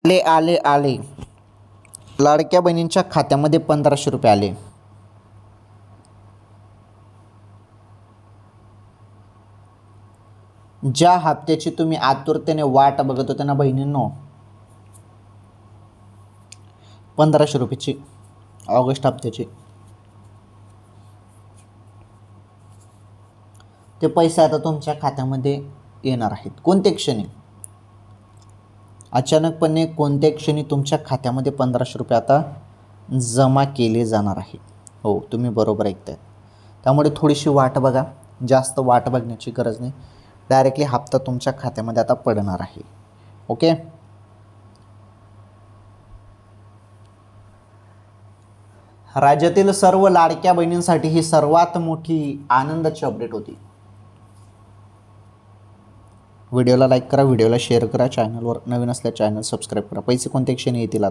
आले आले आले लाडक्या बहिणींच्या खात्यामध्ये 1500 रुपये आले. ज्या हप्त्याची तुम्ही आतुरतेने वाट बघत होते ना बहिणींनो, 1500 रुपयाची ऑगस्ट हप्त्याची, ते पैसे आता तुमच्या खात्यामध्ये येणार आहेत. कोणत्या क्षणी? अचानकपणे कोणत्या क्षणी तुमच्या खात्यामध्ये 1500 रुपये आता जमा केले जाणार आहे. हो, तुम्ही बरोबर ऐकताय. त्यामुळे थोडीशी वाट बघा, जास्त वाट बघण्याची गरज नाही. डायरेक्टली हप्ता तुमच्या खात्यामध्ये आता पडणार आहे. ओके. राज्यातील सर्व लाडक्या बहिणींसाठी ही सर्वात मोठी आनंदाची अपडेट होती. व्हिडिओला लाईक करा, व्हिडिओला शेअर करा, चॅनलवर नवीन असल्या चॅनल सबस्क्राईब करा. पैसे कोणत्या क्षणी येतील आता?